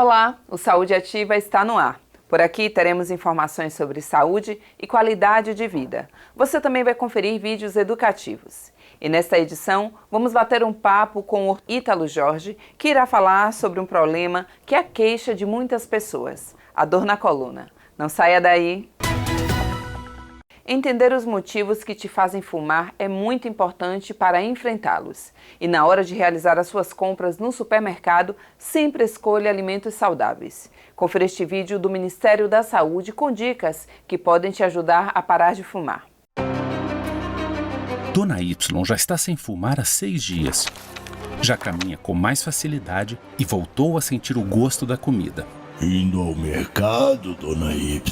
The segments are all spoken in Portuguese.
Olá, o Saúde Ativa está no ar. Por aqui teremos informações sobre saúde e qualidade de vida. Você também vai conferir vídeos educativos. E nesta edição, vamos bater um papo com o Ítalo Jorge, que irá falar sobre um problema que é a queixa de muitas pessoas, a dor na coluna. Não saia daí! Entender os motivos que te fazem fumar é muito importante para enfrentá-los. E na hora de realizar as suas compras no supermercado, sempre escolha alimentos saudáveis. Confira este vídeo do Ministério da Saúde com dicas que podem te ajudar a parar de fumar. Dona Y já está sem fumar há 6 dias. Já caminha com mais facilidade e voltou a sentir o gosto da comida. Indo ao mercado, Dona Y.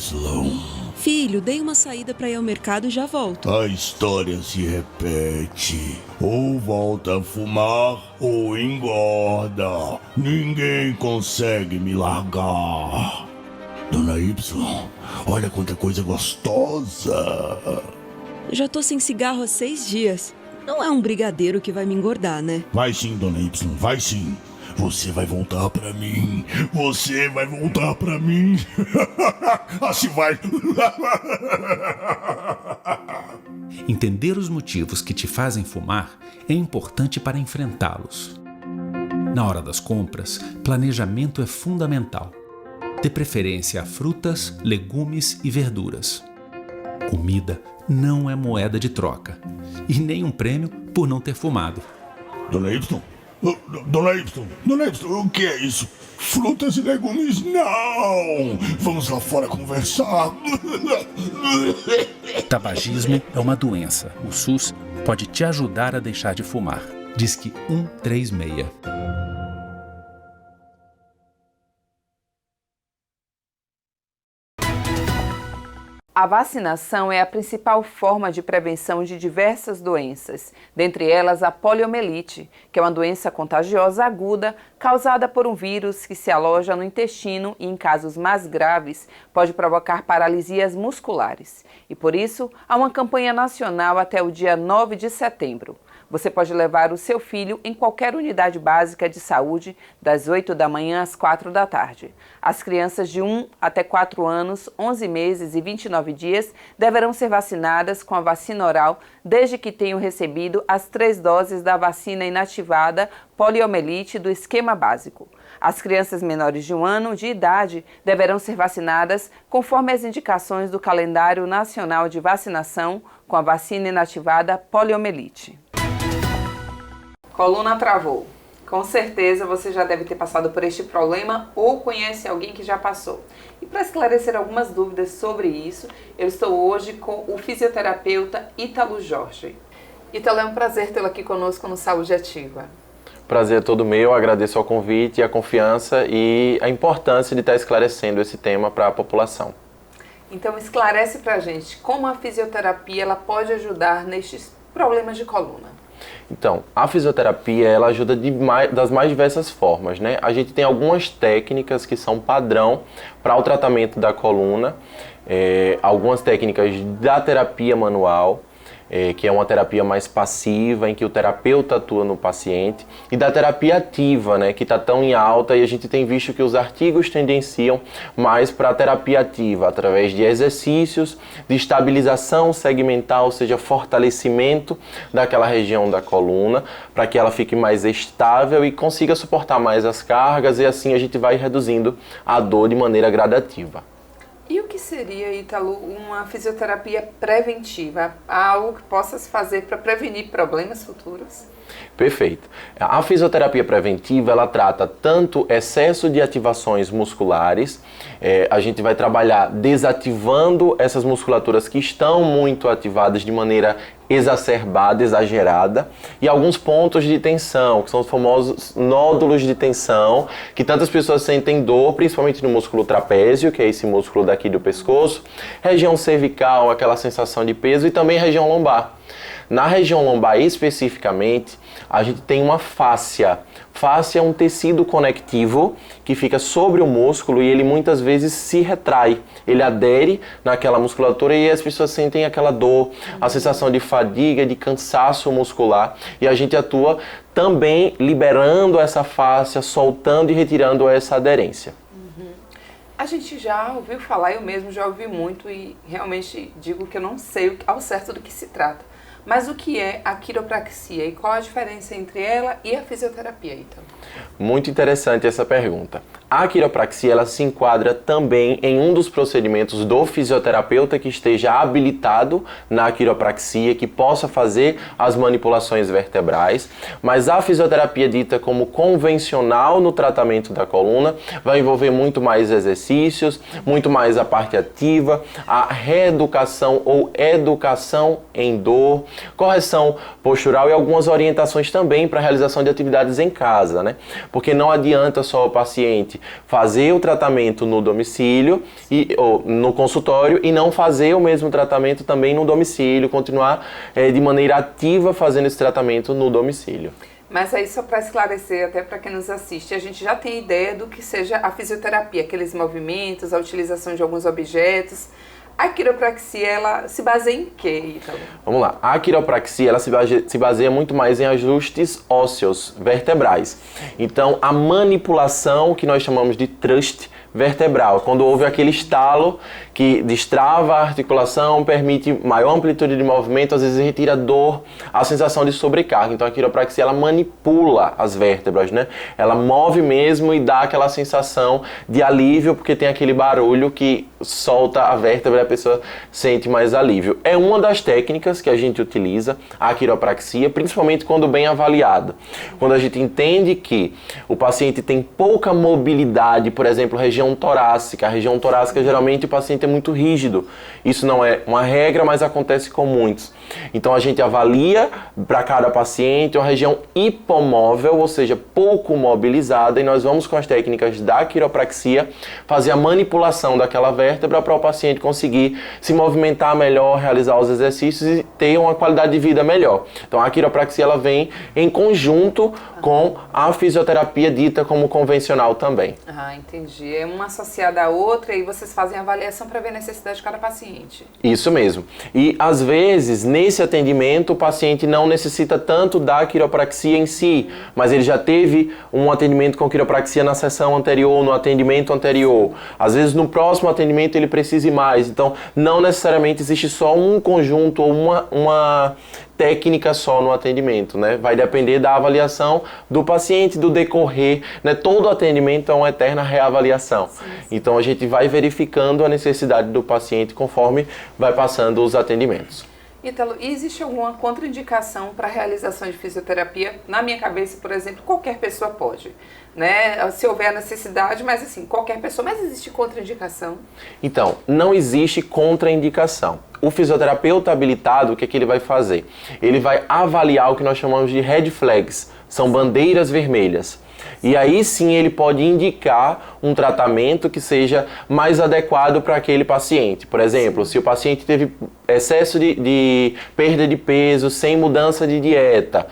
Filho, dei uma saída para ir ao mercado e já volto. A história se repete. Ou volta a fumar, ou engorda. Ninguém consegue me largar. Dona Y, olha quanta coisa gostosa. Já tô sem cigarro há 6 dias. Não é um brigadeiro que vai me engordar, né? Vai sim, Dona Y, vai sim. Você vai voltar pra mim. Você vai voltar pra mim. Assim vai. Entender os motivos que te fazem fumar é importante para enfrentá-los. Na hora das compras, planejamento é fundamental. Dê preferência a frutas, legumes e verduras. Comida não é moeda de troca e nem um prêmio por não ter fumado. Dona Y, o que é isso? Frutas e legumes, não! Vamos lá fora conversar. Tabagismo é uma doença. O SUS pode te ajudar a deixar de fumar. Disque 136. A vacinação é a principal forma de prevenção de diversas doenças, dentre elas a poliomielite, que é uma doença contagiosa aguda causada por um vírus que se aloja no intestino e, em casos mais graves, pode provocar paralisias musculares. E por isso, há uma campanha nacional até o dia 9 de setembro. Você pode levar o seu filho em qualquer unidade básica de saúde das 8 da manhã às 4 da tarde. As crianças de 1 até 4 anos, 11 meses e 29 dias deverão ser vacinadas com a vacina oral desde que tenham recebido as 3 doses da vacina inativada poliomielite do esquema básico. As crianças menores de 1 ano de idade deverão ser vacinadas conforme as indicações do Calendário Nacional de Vacinação com a vacina inativada poliomielite. Coluna travou. Com certeza você já deve ter passado por este problema ou conhece alguém que já passou. E para esclarecer algumas dúvidas sobre isso, eu estou hoje com o fisioterapeuta Ítalo Jorge. Ítalo, é um prazer tê-lo aqui conosco no Saúde Ativa. Prazer é todo meu, agradeço ao convite, a confiança e a importância de estar esclarecendo esse tema para a população. Então esclarece para a gente como a fisioterapia ela pode ajudar nestes problemas de coluna. Então, a fisioterapia ela ajuda das mais diversas formas, né? A gente tem algumas técnicas que são padrão para o tratamento da coluna, algumas técnicas da terapia manual, que é uma terapia mais passiva, em que o terapeuta atua no paciente, e da terapia ativa, né, que está tão em alta, e a gente tem visto que os artigos tendenciam mais para a terapia ativa, através de exercícios de estabilização segmental, ou seja, fortalecimento daquela região da coluna, para que ela fique mais estável e consiga suportar mais as cargas, e assim a gente vai reduzindo a dor de maneira gradativa. E o que seria, Ítalo, uma fisioterapia preventiva? Algo que possa se fazer para prevenir problemas futuros? Perfeito. A fisioterapia preventiva, ela trata tanto excesso de ativações musculares, a gente vai trabalhar desativando essas musculaturas que estão muito ativadas de maneira exacerbada, exagerada, e alguns pontos de tensão, que são os famosos nódulos de tensão, que tantas pessoas sentem dor, principalmente no músculo trapézio, que é esse músculo daqui do pescoço, região cervical, aquela sensação de peso, e também região lombar. Na região lombar especificamente, a gente tem uma fáscia. Fáscia é um tecido conectivo que fica sobre o músculo e ele muitas vezes se retrai. Ele adere naquela musculatura e as pessoas sentem aquela dor, a sensação de fadiga, de cansaço muscular. E a gente atua também liberando essa fáscia, soltando e retirando essa aderência. A gente já ouviu falar, eu mesmo já ouvi muito e realmente digo que eu não sei ao certo do que se trata. Mas o que é a quiropraxia e qual a diferença entre ela e a fisioterapia, então? Muito interessante essa pergunta. A quiropraxia ela se enquadra também em um dos procedimentos do fisioterapeuta que esteja habilitado na quiropraxia, que possa fazer as manipulações vertebrais, mas a fisioterapia dita como convencional no tratamento da coluna vai envolver muito mais exercícios, muito mais a parte ativa, a reeducação ou educação em dor, correção postural e algumas orientações também para a realização de atividades em casa, né? Porque não adianta só o paciente fazer o tratamento no domicílio ou no consultório e não fazer o mesmo tratamento também no domicílio, continuar de maneira ativa fazendo esse tratamento no domicílio. Mas aí só para esclarecer, até para quem nos assiste, a gente já tem ideia do que seja a fisioterapia, aqueles movimentos, a utilização de alguns objetos. A quiropraxia, ela se baseia em quê, Ítalo? Vamos lá. A quiropraxia, ela se baseia muito mais em ajustes ósseos vertebrais. Então, a manipulação que nós chamamos de thrust vertebral, quando houve aquele estalo que destrava a articulação, permite maior amplitude de movimento, às vezes retira dor, a sensação de sobrecarga. Então a quiropraxia ela manipula as vértebras, né? Ela move mesmo e dá aquela sensação de alívio, porque tem aquele barulho que solta a vértebra e a pessoa sente mais alívio. É uma das técnicas que a gente utiliza, a quiropraxia, principalmente quando bem avaliada. Quando a gente entende que o paciente tem pouca mobilidade, por exemplo, região torácica. A região torácica, geralmente, o paciente é muito rígido. Isso não é uma regra, mas acontece com muitos. Então, a gente avalia para cada paciente uma região hipomóvel, ou seja, pouco mobilizada, e nós vamos com as técnicas da quiropraxia fazer a manipulação daquela vértebra para o paciente conseguir se movimentar melhor, realizar os exercícios e ter uma qualidade de vida melhor. Então, a quiropraxia ela vem em conjunto com a fisioterapia dita como convencional também. Ah, entendi. É uma associada à outra e vocês fazem a avaliação para ver a necessidade de cada paciente. Isso mesmo. E às vezes, nesse atendimento, o paciente não necessita tanto da quiropraxia em si, mas ele já teve um atendimento com quiropraxia na sessão anterior, no atendimento anterior. Às vezes, no próximo atendimento, ele precise mais. Então, não necessariamente existe só um conjunto ou uma técnica só no atendimento, né? Vai depender da avaliação do paciente, do decorrer, né? Todo atendimento é uma eterna reavaliação. Sim. Então a gente vai verificando a necessidade do paciente conforme vai passando os atendimentos. Ítalo, existe alguma contraindicação para a realização de fisioterapia? Na minha cabeça, por exemplo, qualquer pessoa pode, né? Se houver a necessidade, mas assim, qualquer pessoa, mas existe contraindicação? Então, não existe contraindicação. O fisioterapeuta habilitado, o que é que ele vai fazer? Ele vai avaliar o que nós chamamos de red flags, são bandeiras vermelhas. E aí sim ele pode indicar um tratamento que seja mais adequado para aquele paciente. Por exemplo, se o paciente teve excesso de perda de peso sem mudança de dieta,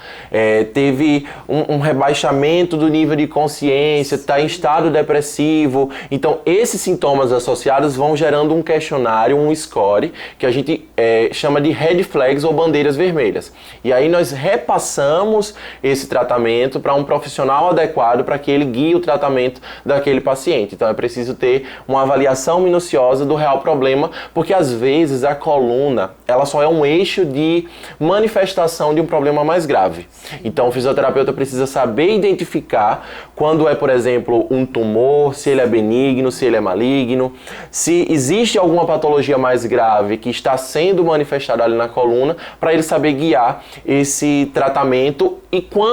teve um rebaixamento do nível de consciência, está em estado depressivo. Então esses sintomas associados vão gerando um questionário, um score, que a gente chama de red flags ou bandeiras vermelhas. E aí nós repassamos esse tratamento para um profissional adequado para que ele guie o tratamento daquele paciente. Então é preciso ter uma avaliação minuciosa do real problema, porque às vezes a coluna ela só é um eixo de manifestação de um problema mais grave. Então o fisioterapeuta precisa saber identificar quando é, por exemplo, um tumor, se ele é benigno, se ele é maligno, se existe alguma patologia mais grave que está sendo manifestada ali na coluna, para ele saber guiar esse tratamento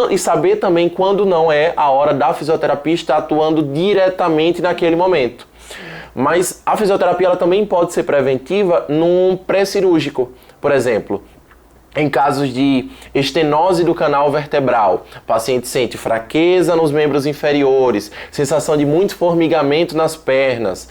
e saber também quando não é a hora da fisioterapia estar atuando diretamente naquele momento. Mas a fisioterapia ela também pode ser preventiva num pré-cirúrgico. Por exemplo, em casos de estenose do canal vertebral, o paciente sente fraqueza nos membros inferiores, sensação de muito formigamento nas pernas,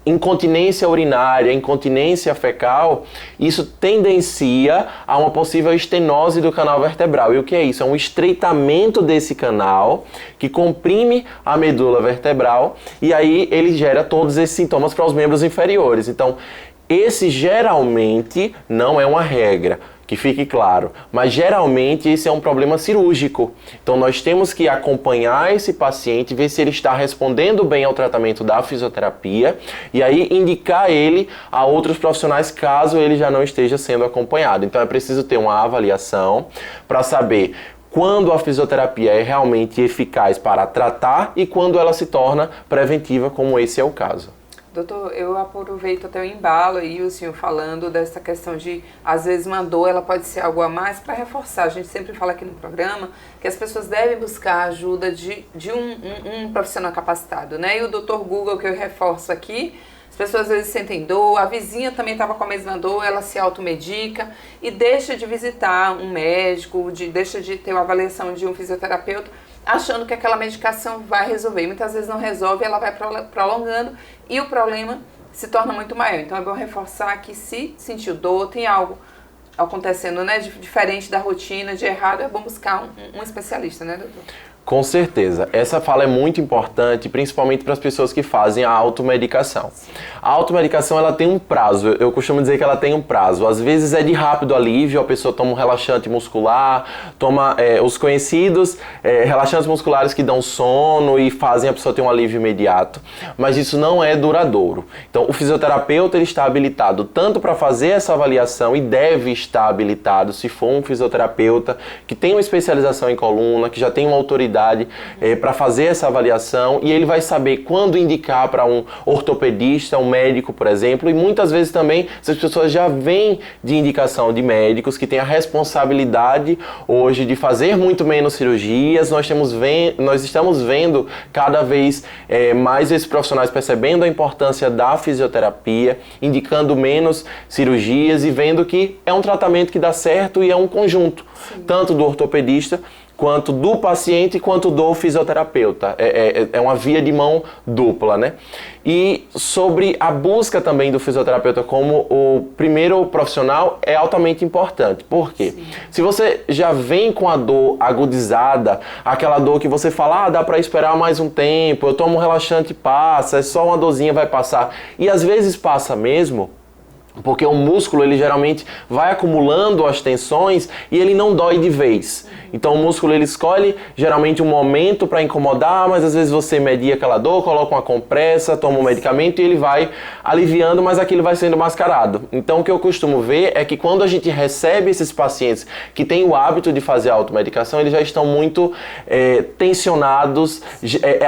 incontinência urinária, incontinência fecal, isso tendencia a uma possível estenose do canal vertebral. E o que é isso? É um estreitamento desse canal que comprime a medula vertebral e aí ele gera todos esses sintomas para os membros inferiores. Então, esse geralmente não é uma regra, que fique claro, mas geralmente esse é um problema cirúrgico. Então nós temos que acompanhar esse paciente, ver se ele está respondendo bem ao tratamento da fisioterapia e aí indicar ele a outros profissionais caso ele já não esteja sendo acompanhado. Então é preciso ter uma avaliação para saber quando a fisioterapia é realmente eficaz para tratar e quando ela se torna preventiva, como esse é o caso. Doutor, eu aproveito até o embalo aí, o senhor falando dessa questão de, às vezes, uma dor, ela pode ser algo a mais para reforçar. A gente sempre fala aqui no programa que as pessoas devem buscar a ajuda de um profissional capacitado, né? E o doutor Google, que eu reforço aqui, as pessoas às vezes sentem dor, a vizinha também estava com a mesma dor, ela se automedica e deixa de visitar um médico, deixa de ter uma avaliação de um fisioterapeuta, achando que aquela medicação vai resolver. E muitas vezes não resolve, ela vai prolongando e o problema se torna muito maior. Então é bom reforçar que se sentiu dor, tem algo acontecendo, né, diferente da rotina, de errado, é bom buscar um especialista, né, doutor? Com certeza. Essa fala é muito importante, principalmente para as pessoas que fazem a automedicação. A automedicação, ela tem um prazo. Eu costumo dizer que ela tem um prazo. Às vezes é de rápido alívio, a pessoa toma um relaxante muscular, toma os conhecidos relaxantes musculares que dão sono e fazem a pessoa ter um alívio imediato. Mas isso não é duradouro. Então, o fisioterapeuta ele está habilitado tanto para fazer essa avaliação e deve estar habilitado se for um fisioterapeuta que tem uma especialização em coluna, que já tem uma autoridade para fazer essa avaliação e ele vai saber quando indicar para um ortopedista, um médico, por exemplo, e muitas vezes também essas pessoas já vêm de indicação de médicos que têm a responsabilidade hoje de fazer muito menos cirurgias. Nós estamos vendo cada vez mais esses profissionais percebendo a importância da fisioterapia, indicando menos cirurgias e vendo que é um tratamento que dá certo e é um conjunto, tanto do ortopedista quanto do paciente, quanto do fisioterapeuta. É uma via de mão dupla, né? E sobre a busca também do fisioterapeuta como o primeiro profissional é altamente importante. Por quê? Sim. Se você já vem com a dor agudizada, aquela dor que você fala, dá para esperar mais um tempo, eu tomo um relaxante e passa, é só uma dorzinha, vai passar. E às vezes passa mesmo, porque o músculo ele geralmente vai acumulando as tensões e ele não dói de vez. Então o músculo ele escolhe geralmente um momento para incomodar, mas às vezes você media aquela dor, coloca uma compressa, toma um medicamento e ele vai aliviando, mas aquilo vai sendo mascarado. Então o que eu costumo ver é que quando a gente recebe esses pacientes que têm o hábito de fazer a automedicação, eles já estão muito tensionados,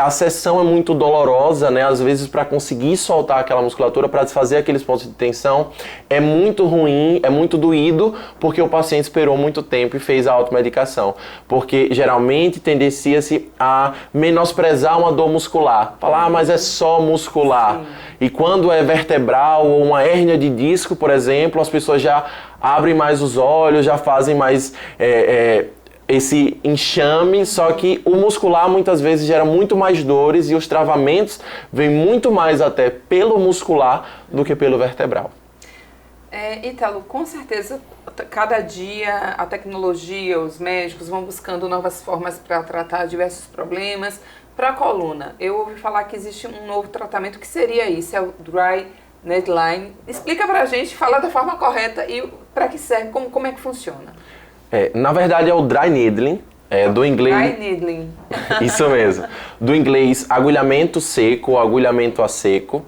a sessão é muito dolorosa, né? Às vezes para conseguir soltar aquela musculatura, para desfazer aqueles pontos de tensão, é muito ruim, é muito doído, porque o paciente esperou muito tempo e fez a automedicação. Porque geralmente tendencia-se a menosprezar uma dor muscular. Falar, mas é só muscular. Sim. E quando é vertebral ou uma hérnia de disco, por exemplo, as pessoas já abrem mais os olhos, já fazem mais esse enxame, só que o muscular muitas vezes gera muito mais dores e os travamentos vêm muito mais até pelo muscular do que pelo vertebral. Ítalo, com certeza, cada dia a tecnologia, os médicos vão buscando novas formas para tratar diversos problemas. Para a coluna, eu ouvi falar que existe um novo tratamento, que seria isso, é o Dry Needling. Explica para a gente, fala da forma correta e para que serve, como é que funciona. Na verdade é o Dry Needling. Do inglês... Dry Needling. Isso mesmo. Do inglês, agulhamento seco, agulhamento a seco.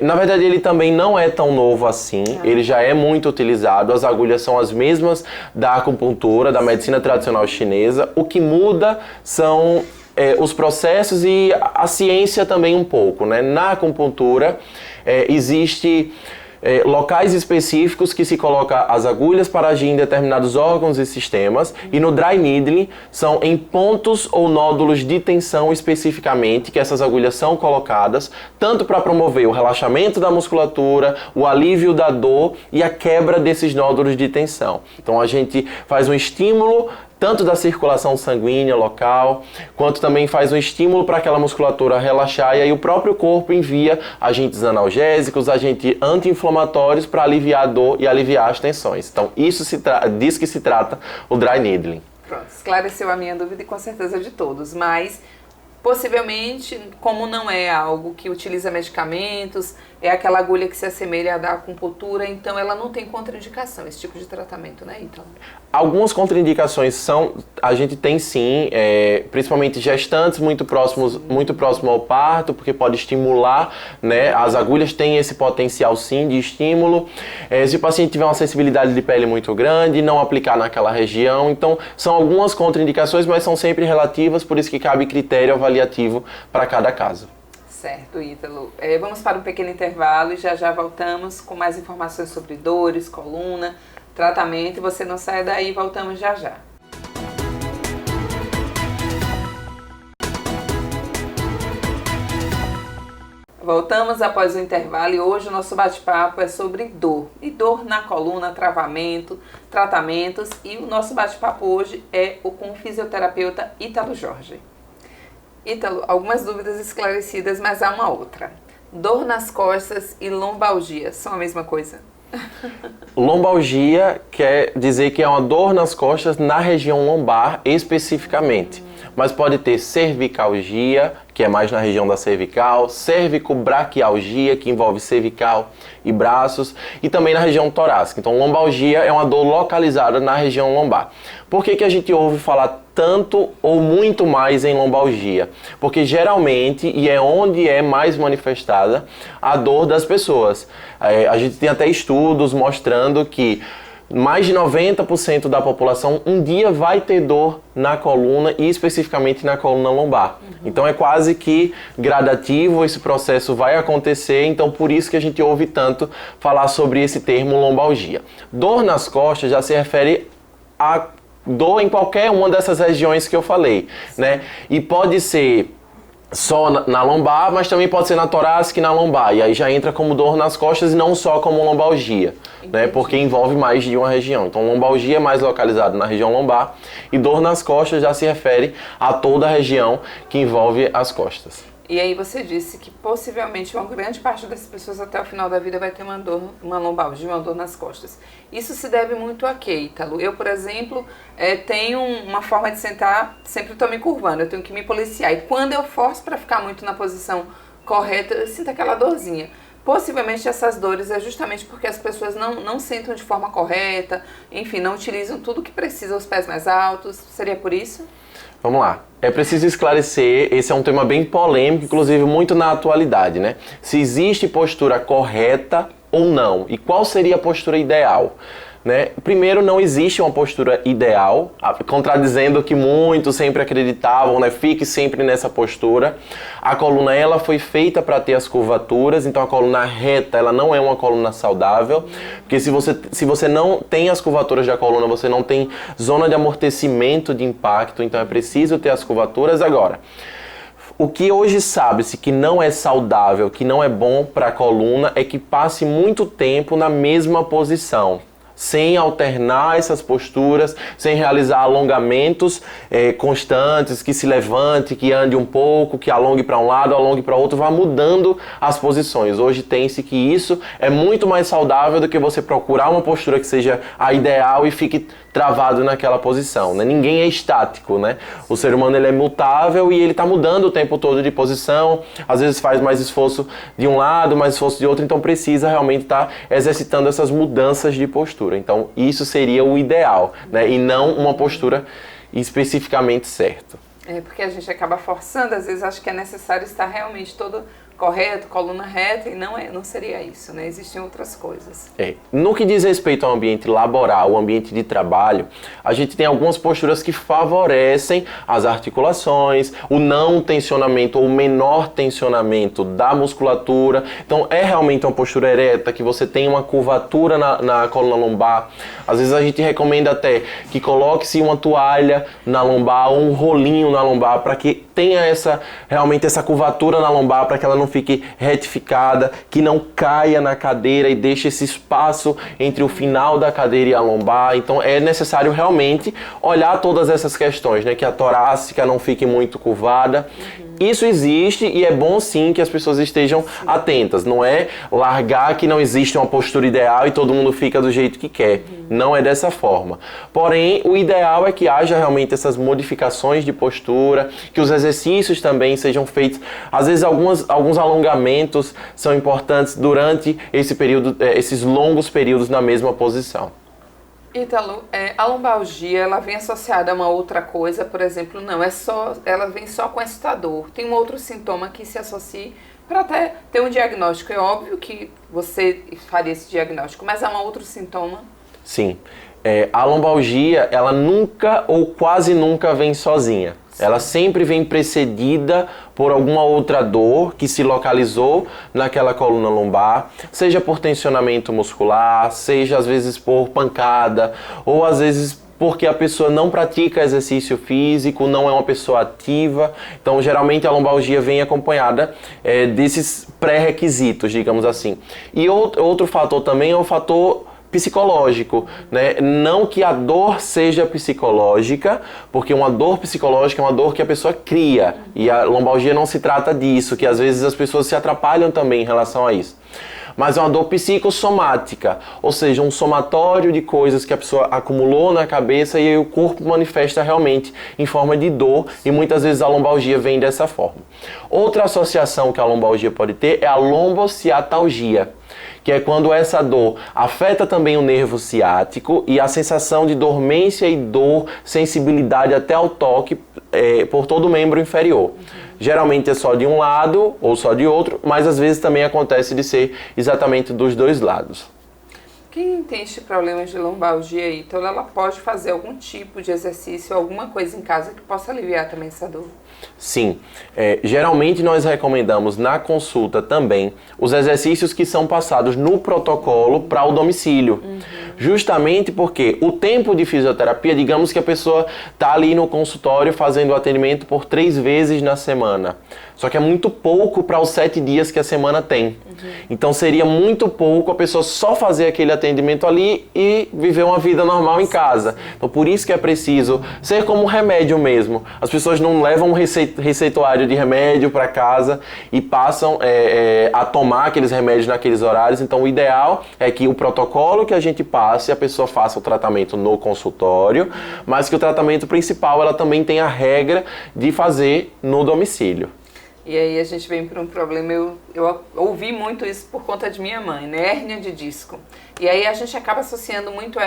Na verdade, ele também não é tão novo assim, ele já é muito utilizado, as agulhas são as mesmas da acupuntura, da medicina tradicional chinesa. O que muda são os processos e a ciência também um pouco, né? Na acupuntura existe... locais específicos que se coloca as agulhas para agir em determinados órgãos e sistemas, e no Dry Needling são em pontos ou nódulos de tensão especificamente que essas agulhas são colocadas, tanto para promover o relaxamento da musculatura, o alívio da dor e a quebra desses nódulos de tensão. Então a gente faz um estímulo tanto da circulação sanguínea local, quanto também faz um estímulo para aquela musculatura relaxar, e aí o próprio corpo envia agentes analgésicos, agentes anti-inflamatórios para aliviar a dor e aliviar as tensões. Então, disso que se trata o Dry Needling. Pronto, esclareceu a minha dúvida e com certeza de todos, mas possivelmente, como não é algo que utiliza medicamentos, é aquela agulha que se assemelha à da acupuntura, então ela não tem contraindicação, esse tipo de tratamento, né, Ítalo? Algumas contraindicações a gente tem sim, principalmente gestantes muito próximo ao parto, porque pode estimular, né? As agulhas têm esse potencial sim de estímulo. Se o paciente tiver uma sensibilidade de pele muito grande, não aplicar naquela região. Então, são algumas contraindicações, mas são sempre relativas, por isso que cabe critério avaliativo para cada caso. Certo, Ítalo. Vamos para um pequeno intervalo e já voltamos com mais informações sobre dores, coluna, tratamento. E você não sai daí, voltamos já. Voltamos após o intervalo e hoje o nosso bate-papo é sobre dor. E dor na coluna, travamento, tratamentos. E o nosso bate-papo hoje é com o fisioterapeuta Ítalo Jorge. Ítalo, algumas dúvidas esclarecidas, mas há uma outra. Dor nas costas e lombalgia são a mesma coisa? Lombalgia quer dizer que é uma dor nas costas na região lombar especificamente. Mas pode ter cervicalgia, que é mais na região da cervical, cervicobraquialgia, que envolve cervical e braços, e também na região torácica. Então, lombalgia é uma dor localizada na região lombar. Por que a gente ouve falar tanto ou muito mais em lombalgia? Porque geralmente, e é onde é mais manifestada, a dor das pessoas. A gente tem até estudos mostrando que mais de 90% da população um dia vai ter dor na coluna e especificamente na coluna lombar. Então é quase que gradativo, esse processo vai acontecer, então por isso que a gente ouve tanto falar sobre esse termo lombalgia. Dor nas costas já se refere a dor em qualquer uma dessas regiões que eu falei, né? E pode ser só na lombar, mas também pode ser na torácica e na lombar. E aí já entra como dor nas costas e não só como lombalgia, né? Porque envolve mais de uma região. Então, lombalgia é mais localizada na região lombar e dor nas costas já se refere a toda a região que envolve as costas. E aí você disse que possivelmente uma grande parte das pessoas até o final da vida vai ter uma lombalgia, uma dor nas costas. Isso se deve muito a quê, Ítalo? Eu, por exemplo, tenho uma forma de sentar, sempre estou me curvando, eu tenho que me policiar. E quando eu forço para ficar muito na posição correta, eu sinto aquela dorzinha. Possivelmente essas dores é justamente porque as pessoas não sentam de forma correta, enfim, não utilizam tudo que precisa, os pés mais altos. Seria por isso? Vamos lá. É preciso esclarecer, esse é um tema bem polêmico, inclusive muito na atualidade, né? Se existe postura correta ou não, e qual seria a postura ideal, né? Primeiro, não existe uma postura ideal, contradizendo o que muitos sempre acreditavam, né? Fique sempre nessa postura. A coluna, ela foi feita para ter as curvaturas, então a coluna reta, ela não é uma coluna saudável, porque se você não tem as curvaturas da coluna, você não tem zona de amortecimento de impacto, então é preciso ter as curvaturas. Agora, o que hoje sabe-se que não é saudável, que não é bom para a coluna, é que passe muito tempo na mesma posição, sem alternar essas posturas, sem realizar alongamentos constantes, que se levante, que ande um pouco, que alongue para um lado, alongue para o outro, vá mudando as posições. Hoje tem-se que isso é muito mais saudável do que você procurar uma postura que seja a ideal e fique travado naquela posição, né? Ninguém é estático, né? O ser humano, ele é mutável e ele está mudando o tempo todo de posição, às vezes faz mais esforço de um lado, mais esforço de outro, então precisa realmente estar exercitando essas mudanças de postura. Então isso seria o ideal, né? E não uma postura especificamente certa. Porque a gente acaba forçando, às vezes acho que é necessário estar realmente todo correto, coluna reta, e não seria isso, né? Existem outras coisas. No que diz respeito ao ambiente laboral, o ambiente de trabalho, a gente tem algumas posturas que favorecem as articulações, o não tensionamento ou o menor tensionamento da musculatura. Então é realmente uma postura ereta, que você tem uma curvatura na coluna lombar. Às vezes a gente recomenda até que coloque-se uma toalha na lombar ou um rolinho na lombar para que tenha realmente essa curvatura na lombar, para que ela não fique retificada, que não caia na cadeira e deixe esse espaço entre o final da cadeira e a lombar. Então é necessário realmente olhar todas essas questões, né? Que a torácica não fique muito curvada. Isso existe e é bom sim que as pessoas estejam atentas. Não é largar que não existe uma postura ideal e todo mundo fica do jeito que quer. Não é dessa forma. Porém, o ideal é que haja realmente essas modificações de postura, que os exercícios também sejam feitos. Às vezes alguns alongamentos são importantes durante esse período, esses longos períodos na mesma posição. Ítalo, a lombalgia, ela vem associada a uma outra coisa, por exemplo, ela vem só com essa dor. Tem um outro sintoma que se associa para até ter um diagnóstico. É óbvio que você faria esse diagnóstico, mas há um outro sintoma? Sim. A lombalgia, ela nunca ou quase nunca vem sozinha. Ela sempre vem precedida por alguma outra dor que se localizou naquela coluna lombar, seja por tensionamento muscular, seja às vezes por pancada, ou às vezes porque a pessoa não pratica exercício físico, não é uma pessoa ativa. Então, geralmente a lombalgia vem acompanhada desses pré-requisitos, digamos assim. E outro fator também é o fator psicológico, né? Não que a dor seja psicológica, porque uma dor psicológica é uma dor que a pessoa cria, e a lombalgia não se trata disso, que às vezes as pessoas se atrapalham também em relação a isso. Mas é uma dor psicossomática, ou seja, um somatório de coisas que a pessoa acumulou na cabeça e aí o corpo manifesta realmente em forma de dor, e muitas vezes a lombalgia vem dessa forma. Outra associação que a lombalgia pode ter é a lombociatalgia, que é quando essa dor afeta também o nervo ciático e a sensação de dormência e dor, sensibilidade até ao toque por todo o membro inferior. Geralmente é só de um lado ou só de outro, mas às vezes também acontece de ser exatamente dos dois lados. Quem tem este problema de lombalgia, então ela pode fazer algum tipo de exercício, alguma coisa em casa que possa aliviar também essa dor? Sim, geralmente nós recomendamos na consulta também os exercícios que são passados no protocolo para o domicílio. Justamente porque o tempo de fisioterapia, digamos que a pessoa está ali no consultório fazendo o atendimento por 3 vezes na semana. Só que é muito pouco para os 7 dias que a semana tem. Então seria muito pouco a pessoa só fazer aquele atendimento ali e viver uma vida normal em casa. Então por isso que é preciso ser como um remédio mesmo. As pessoas não levam um receituário de remédio para casa e passam a tomar aqueles remédios naqueles horários. Então o ideal é que o protocolo que a gente passe, a pessoa faça o tratamento no consultório, mas que o tratamento principal ela também tem a regra de fazer no domicílio. E aí a gente vem para um problema, eu ouvi muito isso por conta de minha mãe, né? Hérnia de disco. E aí a gente acaba associando muito a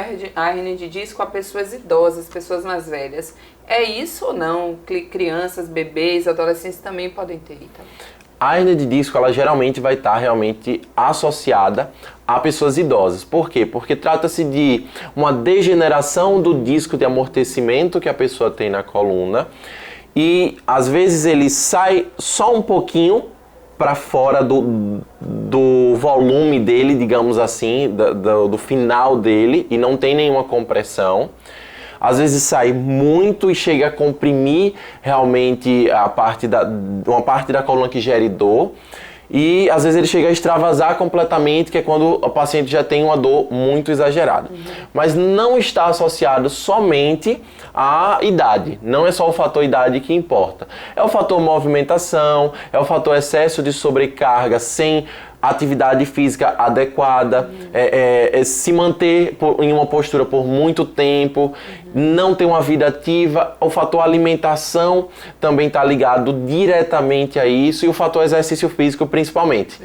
hérnia de disco a pessoas idosas, pessoas mais velhas. É isso ou não? Crianças, bebês, adolescentes também podem ter, então? A hérnia de disco, ela geralmente vai estar realmente associada a pessoas idosas. Por quê? Porque trata-se de uma degeneração do disco de amortecimento que a pessoa tem na coluna, e às vezes ele sai só um pouquinho para fora do volume dele, digamos assim, do final dele, e não tem nenhuma compressão. Às vezes sai muito e chega a comprimir realmente uma parte da coluna que gera dor. E às vezes ele chega a extravasar completamente, que é quando o paciente já tem uma dor muito exagerada. Mas não está associado somente à idade. Não é só o fator idade que importa. É o fator movimentação, é o fator excesso de sobrecarga sem atividade física adequada, se manter em uma postura por muito tempo, não ter uma vida ativa. O fator alimentação também está ligado diretamente a isso, e o fator exercício físico principalmente.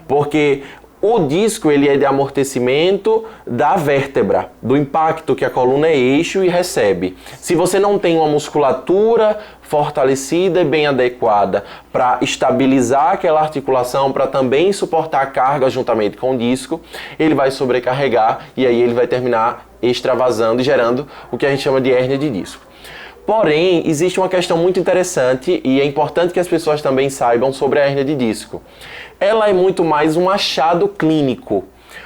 Porque o disco ele é de amortecimento da vértebra, do impacto que a coluna é eixo e recebe. Se você não tem uma musculatura fortalecida e bem adequada para estabilizar aquela articulação, para também suportar a carga juntamente com o disco, ele vai sobrecarregar e aí ele vai terminar extravasando e gerando o que a gente chama de hérnia de disco. Porém, existe uma questão muito interessante e é importante que as pessoas também saibam sobre a hérnia de disco. Ela é muito mais um achado clínico.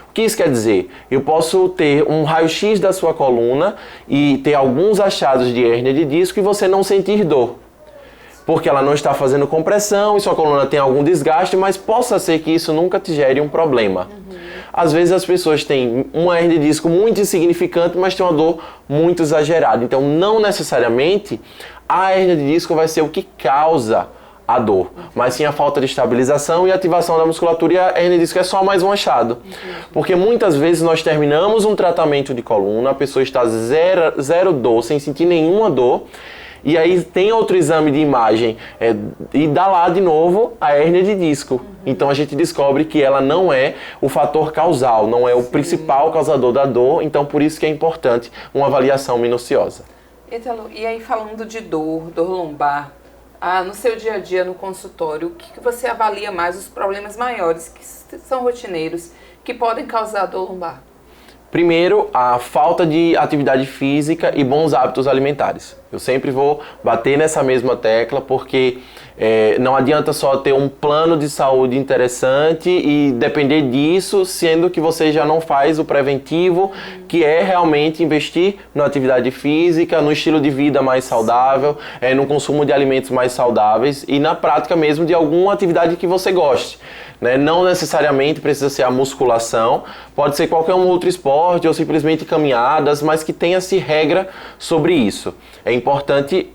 O que isso quer dizer? Eu posso ter um raio-x da sua coluna e ter alguns achados de hérnia de disco e você não sentir dor. porque ela não está fazendo compressão e sua coluna tem algum desgaste, mas possa ser que isso nunca te gere um problema. Às vezes as pessoas têm uma hernia de disco muito insignificante, mas tem uma dor muito exagerada. Então, não necessariamente a hernia de disco vai ser o que causa a dor, mas sim a falta de estabilização e ativação da musculatura, e a hernia de disco é só mais um achado. Porque muitas vezes nós terminamos um tratamento de coluna, a pessoa está zero dor, sem sentir nenhuma dor, e aí tem outro exame de imagem e dá lá de novo a hérnia de disco. Então a gente descobre que ela não é o fator causal, não é o principal causador da dor, então por isso que é importante uma avaliação minuciosa. Ítalo, e aí falando de dor lombar, no seu dia a dia no consultório, o que você avalia mais os problemas maiores que são rotineiros, que podem causar dor lombar? Primeiro, a falta de atividade física e bons hábitos alimentares. Eu sempre vou bater nessa mesma tecla porque não adianta só ter um plano de saúde interessante e depender disso, sendo que você já não faz o preventivo, que é realmente investir na atividade física, no estilo de vida mais saudável, no consumo de alimentos mais saudáveis e na prática mesmo de alguma atividade que você goste. Não necessariamente precisa ser a musculação, pode ser qualquer um outro esporte ou simplesmente caminhadas, mas que tenha-se regra sobre isso. É importante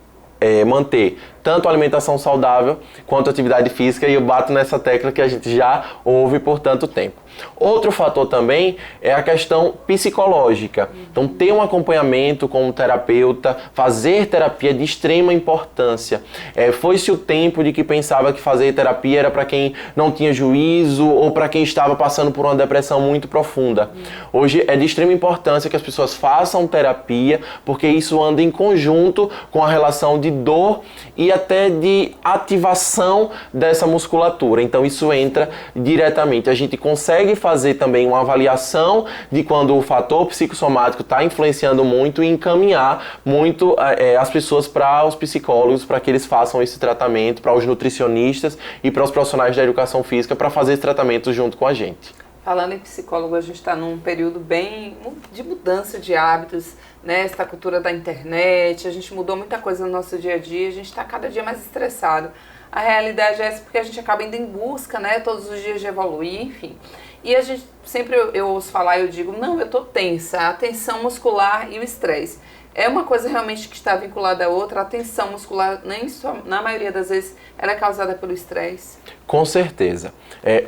manter tanto a alimentação saudável quanto a atividade física, e eu bato nessa tecla que a gente já ouve por tanto tempo. Outro fator também é a questão psicológica. Então, ter um acompanhamento com um terapeuta, fazer terapia é de extrema importância. Foi-se o tempo de que pensava que fazer terapia era para quem não tinha juízo ou para quem estava passando por uma depressão muito profunda. Hoje é de extrema importância que as pessoas façam terapia, porque isso anda em conjunto com a relação de dor e até de ativação dessa musculatura. Então isso entra diretamente. A gente consegue fazer também uma avaliação de quando o fator psicossomático está influenciando muito e encaminhar muito as pessoas para os psicólogos, para que eles façam esse tratamento, para os nutricionistas e para os profissionais da educação física para fazer esse tratamento junto com a gente. Falando em psicólogo, a gente está num período bem de mudança de hábitos, essa cultura da internet, a gente mudou muita coisa no nosso dia a dia, a gente está cada dia mais estressado. A realidade é essa porque a gente acaba indo em busca, todos os dias de evoluir, enfim. E a gente, sempre eu ouço falar, eu digo, não, eu tô tensa, a tensão muscular e o estresse. É uma coisa realmente que está vinculada à outra, a tensão muscular, na maioria das vezes, ela é causada pelo estresse? Com certeza.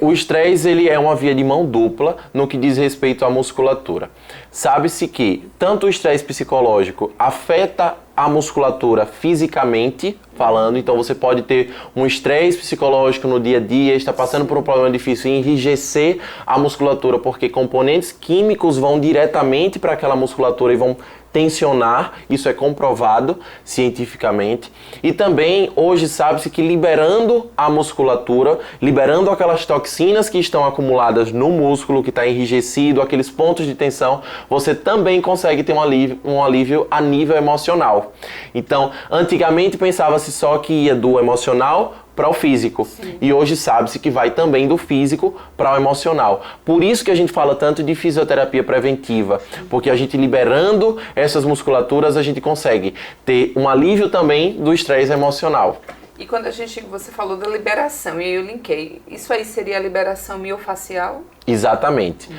O estresse ele é uma via de mão dupla no que diz respeito à musculatura. Sabe-se que tanto o estresse psicológico afeta a musculatura fisicamente falando, então você pode ter um estresse psicológico no dia a dia, está passando por um problema difícil e enrijecer a musculatura, porque componentes químicos vão diretamente para aquela musculatura e vão tensionar, isso é comprovado cientificamente. E também hoje sabe-se que liberando a musculatura, liberando aquelas toxinas que estão acumuladas no músculo, que está enrijecido, aqueles pontos de tensão, você também consegue ter um alívio a nível emocional. Então, antigamente pensava-se só que ia do emocional para o físico. Sim. E hoje sabe-se que vai também do físico para o emocional. Por isso que a gente fala tanto de fisioterapia preventiva, porque a gente liberando essas musculaturas, a gente consegue ter um alívio também do estresse emocional. E quando você falou da liberação, e aí eu linkei, isso aí seria a liberação miofacial? Exatamente.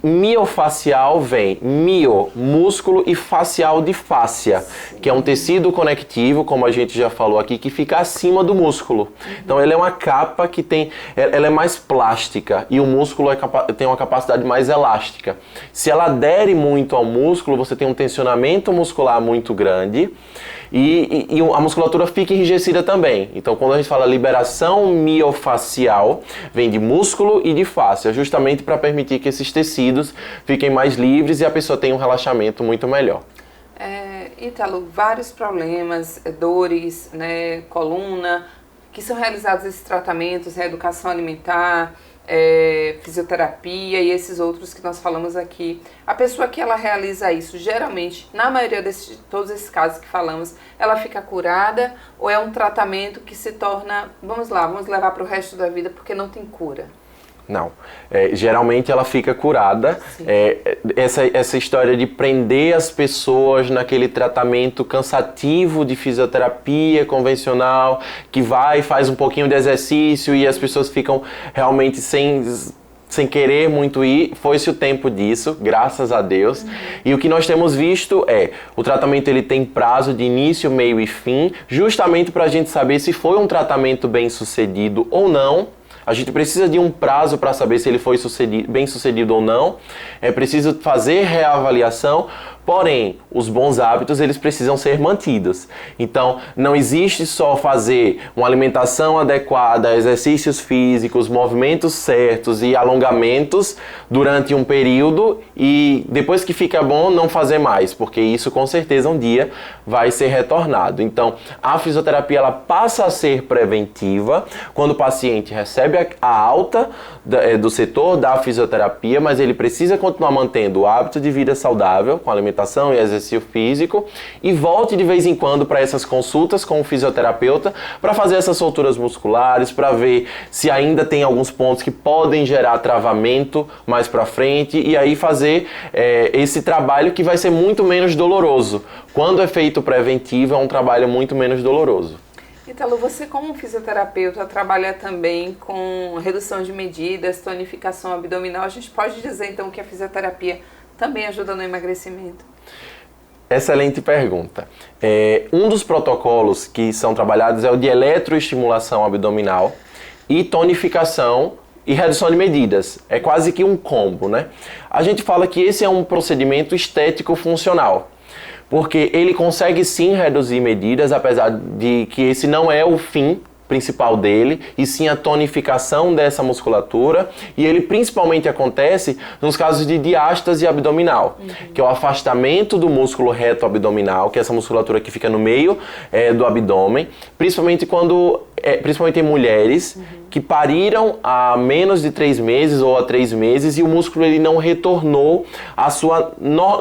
Miofacial vem mio, músculo, e facial de fáscia, que é um tecido conectivo, como a gente já falou aqui, que fica acima do músculo. Então ele é uma capa que ela é mais plástica e o músculo tem uma capacidade mais elástica. Se ela adere muito ao músculo, você tem um tensionamento muscular muito grande e a musculatura fica enrijecida também. Então quando a gente fala liberação miofacial, vem de músculo e de fáscia, justamente para permitir que esses tecidos fiquem mais livres e a pessoa tenha um relaxamento muito melhor. Ítalo, vários problemas, dores, coluna, que são realizados esses tratamentos, educação alimentar, fisioterapia e esses outros que nós falamos aqui. A pessoa que ela realiza isso, geralmente, na maioria de todos esses casos que falamos, ela fica curada ou é um tratamento que se torna, vamos levar para o resto da vida porque não tem cura? Não. Geralmente ela fica curada. Essa história de prender as pessoas naquele tratamento cansativo de fisioterapia convencional, que vai e faz um pouquinho de exercício e as pessoas ficam realmente sem querer muito ir, foi-se o tempo disso, graças a Deus. E o que nós temos visto o tratamento ele tem prazo de início, meio e fim, justamente para a gente saber se foi um tratamento bem sucedido ou não. A gente precisa de um prazo para saber se ele foi bem sucedido ou não. É preciso fazer reavaliação, porém, os bons hábitos eles precisam ser mantidos. Então, não existe só fazer uma alimentação adequada, exercícios físicos, movimentos certos e alongamentos durante um período e depois que fica bom não fazer mais, porque isso com certeza um dia vai ser retornado. Então, a fisioterapia ela passa a ser preventiva quando o paciente recebe a alta do setor da fisioterapia, mas ele precisa continuar mantendo o hábito de vida saudável, com alimentação e exercício físico, e volte de vez em quando para essas consultas com o fisioterapeuta para fazer essas solturas musculares, para ver se ainda tem alguns pontos que podem gerar travamento mais para frente, e aí fazer esse trabalho que vai ser muito menos doloroso. Quando é feito preventivo, é um trabalho muito menos doloroso. Ítalo, você como fisioterapeuta trabalha também com redução de medidas, tonificação abdominal. A gente pode dizer então que a fisioterapia também ajuda no emagrecimento? Excelente pergunta. Um dos protocolos que são trabalhados é o de eletroestimulação abdominal e tonificação e redução de medidas. É quase que um combo, né? A gente fala que esse é um procedimento estético funcional, porque ele consegue sim reduzir medidas, apesar de que esse não é o fim principal dele, e sim a tonificação dessa musculatura, e ele principalmente acontece nos casos de diástase abdominal, que é o afastamento do músculo reto abdominal, que é essa musculatura que fica no meio do abdômen, principalmente em mulheres que pariram há menos de 3 meses ou há 3 meses e o músculo ele não retornou à sua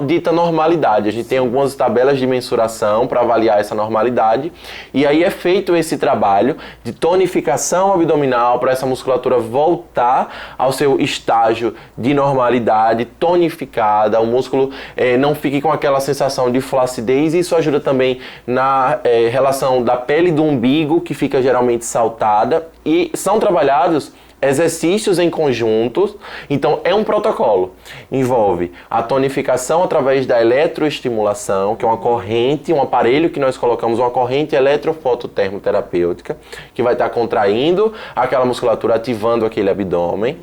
dita normalidade. A gente tem algumas tabelas de mensuração para avaliar essa normalidade e aí é feito esse trabalho de tonificação abdominal para essa musculatura voltar ao seu estágio de normalidade, tonificada, o músculo não fique com aquela sensação de flacidez, e isso ajuda também na relação da pele do umbigo, que fica geralmente saltada, e são trabalhados exercícios em conjunto. Então é um protocolo, envolve a tonificação através da eletroestimulação, que é uma corrente, um aparelho que nós colocamos, uma corrente eletrofototermoterapêutica, que vai estar contraindo aquela musculatura, ativando aquele abdômen.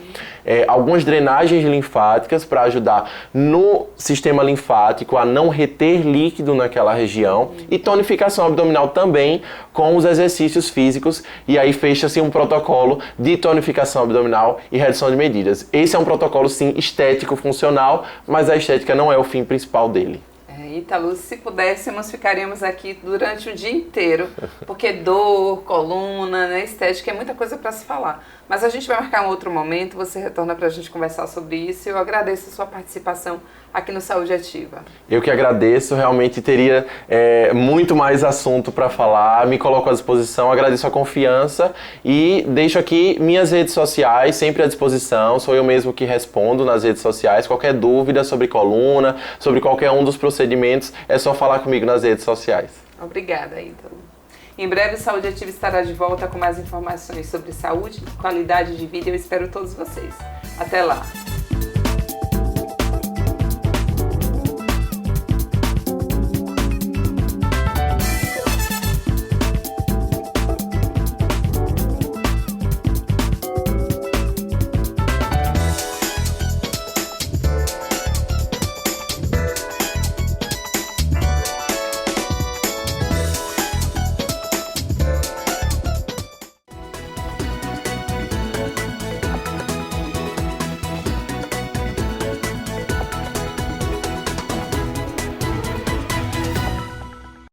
Algumas drenagens linfáticas para ajudar no sistema linfático a não reter líquido naquela região, e tonificação abdominal também com os exercícios físicos, e aí fecha-se um protocolo de tonificação abdominal e redução de medidas. Esse é um protocolo sim estético funcional, mas a estética não é o fim principal dele. Ítalo, se pudéssemos, ficaríamos aqui durante o dia inteiro, porque dor, coluna, né, estética, é muita coisa para se falar. Mas a gente vai marcar um outro momento, você retorna para a gente conversar sobre isso, e eu agradeço a sua participação aqui no Saúde Ativa. Eu que agradeço, realmente teria muito mais assunto para falar, me coloco à disposição, agradeço a confiança e deixo aqui minhas redes sociais sempre à disposição, sou eu mesmo que respondo nas redes sociais, qualquer dúvida sobre coluna, sobre qualquer um dos procedimentos, é só falar comigo nas redes sociais. Obrigada, Ítalo. Em breve o Saúde Ativa estará de volta com mais informações sobre saúde, qualidade de vida, e eu espero todos vocês. Até lá!